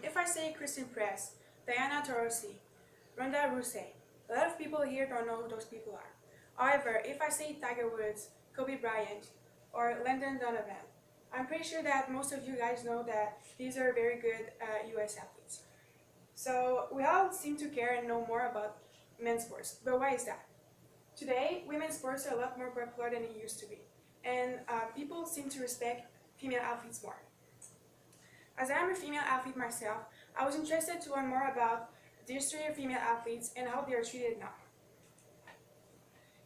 If I say Christine Press, Diana Taurasi, Ronda Rousey, a lot of people here don't know who those people are. However, if I say Tiger Woods, Kobe Bryant, or Lyndon Donovan, I'm pretty sure that most of you guys know that these are very good US athletes. So we all seem to care and know more about men's sports, but why is that? Today, women's sports are a lot more popular than it used to be, and people seem to respect female athletes more. As I am a female athlete myself, I was interested to learn more about the history of female athletes and how they are treated now.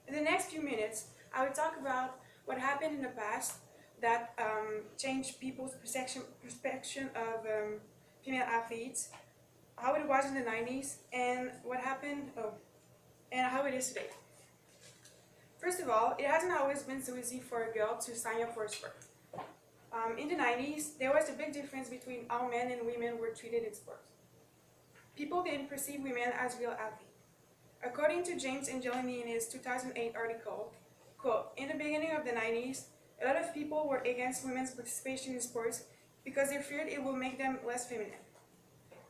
In the next few minutes, I will talk about what happened in the past that changed people's perception of female athletes, how it was in the 90s, and what happened, and how it is today. First of all, it hasn't always been so easy for a girl to sign up for a sport. In the 90s, there was a big difference between how men and women were treated in sports. People didn't perceive women as real athletes. According to James Angelini in his 2008 article, quote, "In the beginning of the 90s, a lot of people were against women's participation in sports because they feared it would make them less feminine.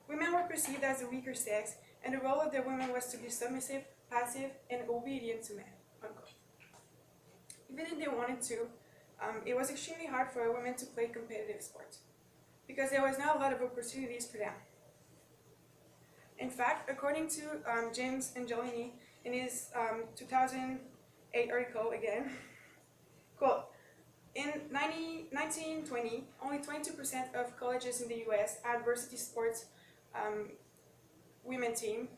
Women were perceived as the weaker sex, and the role of the women was to be submissive, passive, and obedient to men." Unquote. Even if they wanted to, it was extremely hard for a woman to play competitive sports because there was not a lot of opportunities for them. In fact, according to James Angelini in his 2008 article again, quote, "In 1920, only 22% of colleges in the US had varsity sports women team.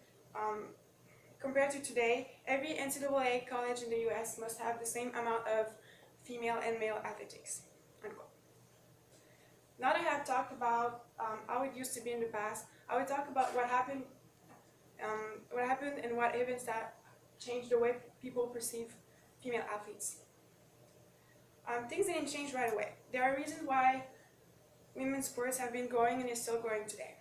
Compared to today, every NCAA college in the US must have the same amount of female and male athletics." Unquote. Now that I have talked about how it used to be in the past, I will talk about what happened and what events that changed the way people perceive female athletes. Things didn't change right away. There are reasons why women's sports have been growing and is still growing today.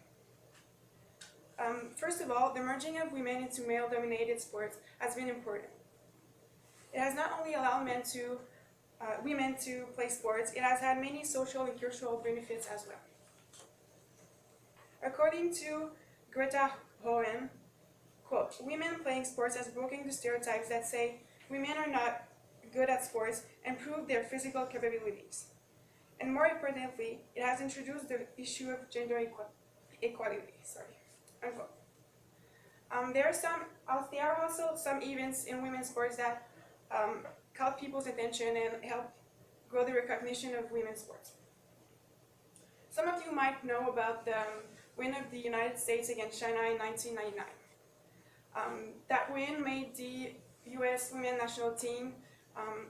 First of all, the merging of women into male-dominated sports has been important. It has not only allowed women to play sports, it has had many social and cultural benefits as well. According to Greta Hohen, quote, "Women playing sports has broken the stereotypes that say women are not good at sports and prove their physical capabilities. And more importantly, it has introduced the issue of gender equality." Unquote. There are also some events in women's sports that caught people's attention and helped grow the recognition of women's sports. Some of you might know about the win of the United States against China in 1999. That win made the US women's national team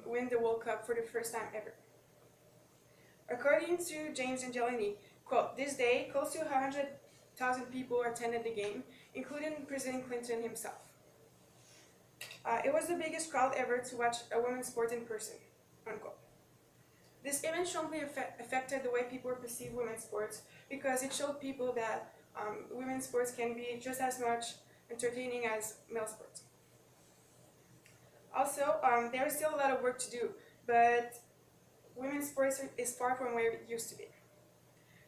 win the World Cup for the first time ever. According to James Angelini, quote, "This day, close to 100,000 people attended the game, including President Clinton himself. It was the biggest crowd ever to watch a women's sport in person." Unquote. This event strongly affected the way people perceive women's sports because it showed people that women's sports can be just as much entertaining as male sports. Also, there is still a lot of work to do, but women's sports is far from where it used to be.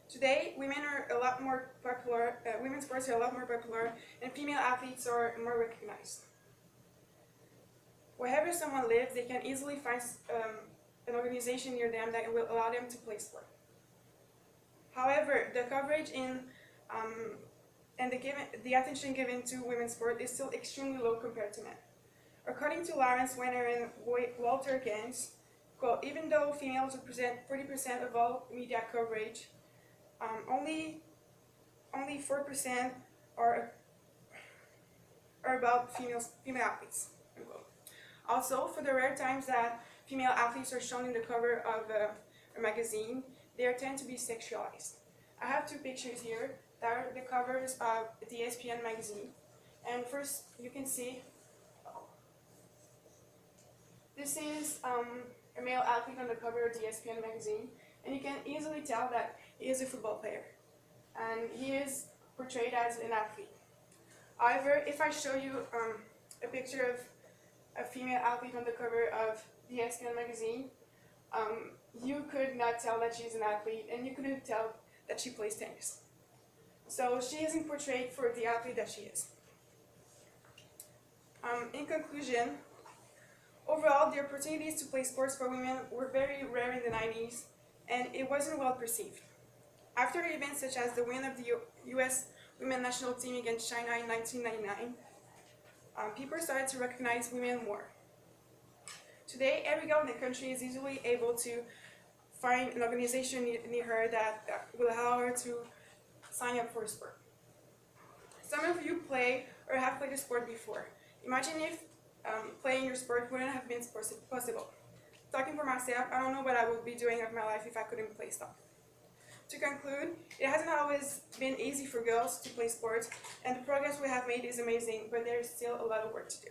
Today, women's sports are a lot more popular, and female athletes are more recognized. Wherever someone lives, they can easily find an organization near them that will allow them to play sport. However, the coverage and the attention given to women's sport is still extremely low compared to men. According to Lawrence Weiner and Walter Gaines, quote, "Even though females represent 40% of all media coverage, only 4% are about female athletes." Unquote. Also, for the rare times that female athletes are shown in the cover of a magazine, they tend to be sexualized. I have two pictures here that are the covers of the ESPN magazine. And first, you can see this is a male athlete on the cover of the ESPN magazine, and you can easily tell that he is a football player, and he is portrayed as an athlete. However, if I show you a picture of a female athlete on the cover of the ESPN magazine, you could not tell that she's an athlete, and you couldn't tell that she plays tennis. so she isn't portrayed for the athlete that she is. In conclusion, overall, the opportunities to play sports for women were very rare in the 90s, and it wasn't well perceived. After events such as the win of the U.S. women's national team against China in 1999, people started to recognize women more. Today, every girl in the country is easily able to find an organization near her that will allow her to sign up for a sport. Some of you play or have played a sport before. Imagine if playing your sport wouldn't have been possible. Talking for myself, I don't know what I would be doing of my life if I couldn't play stuff. To conclude, it hasn't always been easy for girls to play sports, and the progress we have made is amazing, but there is still a lot of work to do.